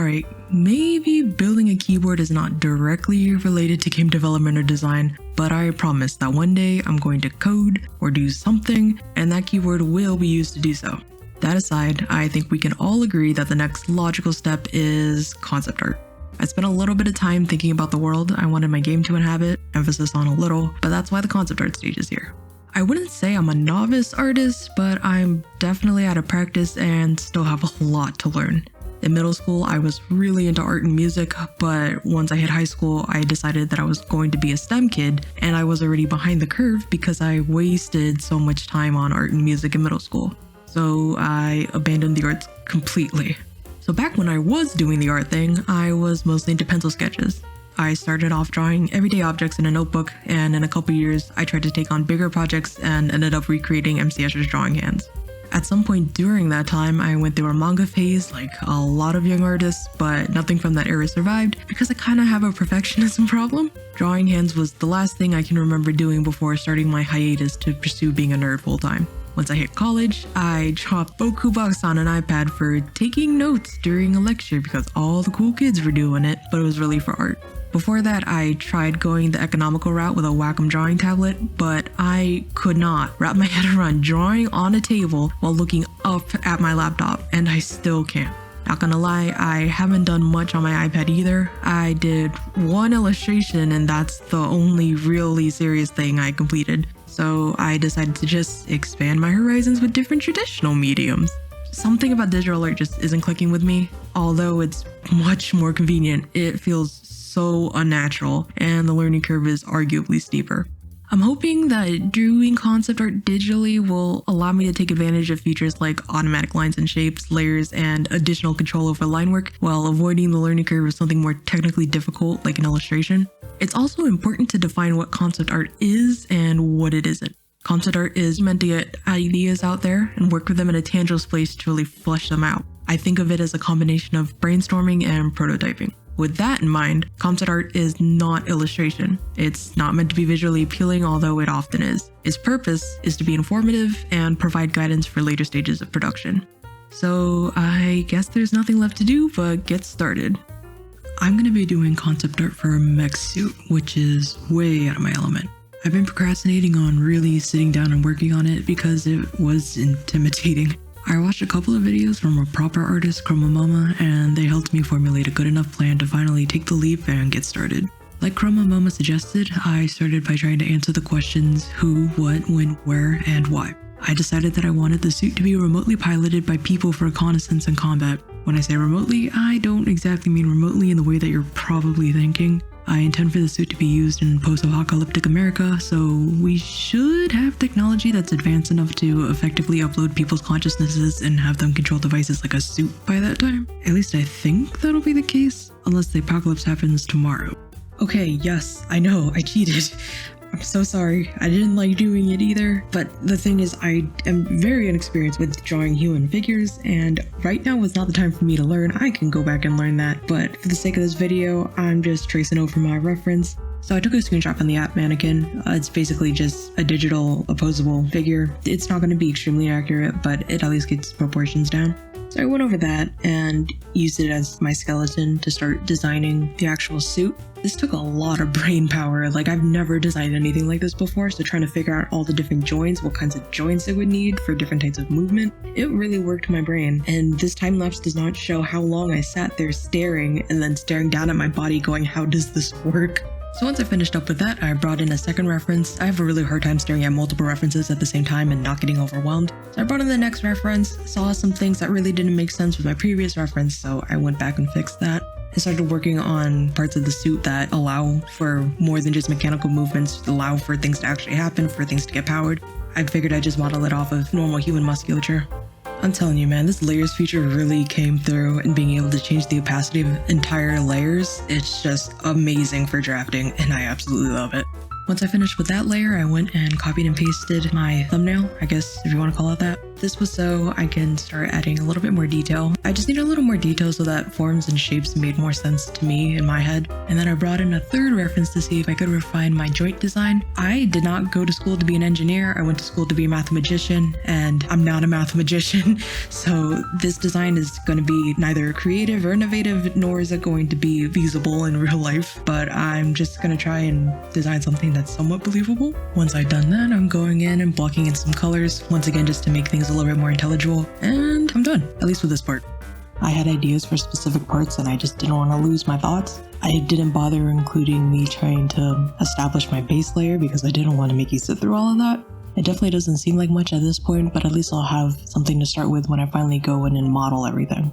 Alright, maybe building a keyboard is not directly related to game development or design, but I promise that one day I'm going to code or do something, and that keyboard will be used to do so. That aside, I think we can all agree that the next logical step is concept art. I spent a little bit of time thinking about the world I wanted my game to inhabit, emphasis on a little, but that's why the concept art stage is here. I wouldn't say I'm a novice artist, but I'm definitely out of practice and still have a lot to learn. In middle school, I was really into art and music, but once I hit high school, I decided that I was going to be a STEM kid, and I was already behind the curve because I wasted so much time on art and music in middle school. So I abandoned the arts completely. So back when I was doing the art thing, I was mostly into pencil sketches. I started off drawing everyday objects in a notebook, and in a couple years, I tried to take on bigger projects and ended up recreating MC Escher's drawing hands. At some point during that time, I went through a manga phase like a lot of young artists, but nothing from that era survived because I kind of have a perfectionism problem. Drawing hands was the last thing I can remember doing before starting my hiatus to pursue being a nerd full time. Once I hit college, I dropped Bokubox on an iPad for taking notes during a lecture because all the cool kids were doing it, but it was really for art. Before that, I tried going the economical route with a Wacom drawing tablet, but I could not wrap my head around drawing on a table while looking up at my laptop, and I still can't. Not gonna lie, I haven't done much on my iPad either. I did one illustration, and that's the only really serious thing I completed. So I decided to just expand my horizons with different traditional mediums. Something about digital art just isn't clicking with me. Although it's much more convenient, it feels so unnatural, and the learning curve is arguably steeper. I'm hoping that doing concept art digitally will allow me to take advantage of features like automatic lines and shapes, layers, and additional control over line work while avoiding the learning curve of something more technically difficult like an illustration. It's also important to define what concept art is and what it isn't. Concept art is meant to get ideas out there and work with them in a tangible place to really flesh them out. I think of it as a combination of brainstorming and prototyping. With that in mind, concept art is not illustration. It's not meant to be visually appealing, although it often is. Its purpose is to be informative and provide guidance for later stages of production. So I guess there's nothing left to do but get started. I'm going to be doing concept art for a mech suit, which is way out of my element. I've been procrastinating on really sitting down and working on it because it was intimidating. I watched a couple of videos from a proper artist, Chroma Moma, and they helped me formulate a good enough plan to finally take the leap and get started. Like Chroma Moma suggested, I started by trying to answer the questions who, what, when, where, and why. I decided that I wanted the suit to be remotely piloted by people for reconnaissance and combat. When I say remotely, I don't exactly mean remotely in the way that you're probably thinking. I intend for the suit to be used in post-apocalyptic America, so we should have technology that's advanced enough to effectively upload people's consciousnesses and have them control devices like a suit by that time. At least I think that'll be the case, unless the apocalypse happens tomorrow. Okay, yes, I know, I cheated. I'm so sorry. I didn't like doing it either, but the thing is I am very inexperienced with drawing human figures, and right now is not the time for me to learn. I can go back and learn that, but for the sake of this video, I'm just tracing over my reference. So I took a screenshot from the app mannequin. It's basically just a digital opposable figure. It's not going to be extremely accurate, but it at least gets proportions down. So I went over that and used it as my skeleton to start designing the actual suit. This took a lot of brain power. Like, I've never designed anything like this before, so trying to figure out all the different joints, what kinds of joints it would need for different types of movement, it really worked my brain. And this time lapse does not show how long I sat there staring and then staring down at my body going, how does this work? So once I finished up with that, I brought in a second reference. I have a really hard time staring at multiple references at the same time and not getting overwhelmed. So I brought in the next reference, saw some things that really didn't make sense with my previous reference, so I went back and fixed that. I started working on parts of the suit that allow for more than just mechanical movements, allow for things to actually happen, for things to get powered. I figured I'd just model it off of normal human musculature. I'm telling you, man, this layers feature really came through, and being able to change the opacity of entire layers, it's just amazing for drafting, and I absolutely love it. Once I finished with that layer, I went and copied and pasted my thumbnail, I guess if you want to call it that. This was so I can start adding a little bit more detail. I just need a little more detail so that forms and shapes made more sense to me in my head. And then I brought in a third reference to see if I could refine my joint design. I did not go to school to be an engineer. I went to school to be a mathematician, and I'm not a mathematician. So this design is going to be neither creative or innovative, nor is it going to be feasible in real life. But I'm just going to try and design something that's somewhat believable. Once I've done that, I'm going in and blocking in some colors, once again just to make things a little bit more intelligible, and I'm done, at least with this part. I had ideas for specific parts and I just didn't want to lose my thoughts. I didn't bother including me trying to establish my base layer because I didn't want to make you sit through all of that. It definitely doesn't seem like much at this point, but at least I'll have something to start with when I finally go in and model everything.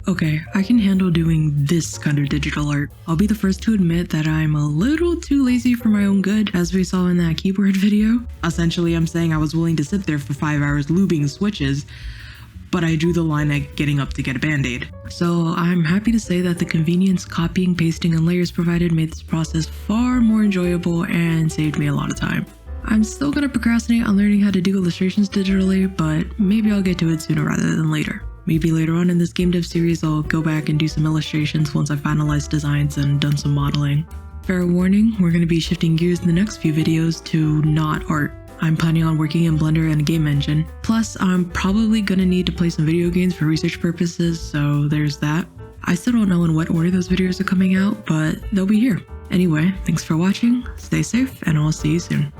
Okay, I can handle doing this kind of digital art. I'll be the first to admit that I'm a little too lazy for my own good, as we saw in that keyboard video. Essentially, I'm saying I was willing to sit there for 5 hours lubing switches, but I drew the line at getting up to get a band-aid. So I'm happy to say that the convenience copying, pasting, and layers provided made this process far more enjoyable and saved me a lot of time. I'm still gonna procrastinate on learning how to do illustrations digitally, but maybe I'll get to it sooner rather than later. Maybe later on in this game dev series, I'll go back and do some illustrations once I've finalized designs and done some modeling. Fair warning, we're going to be shifting gears in the next few videos to not art. I'm planning on working in Blender and a game engine. Plus, I'm probably going to need to play some video games for research purposes, so there's that. I still don't know in what order those videos are coming out, but they'll be here. Anyway, thanks for watching, stay safe, and I'll see you soon.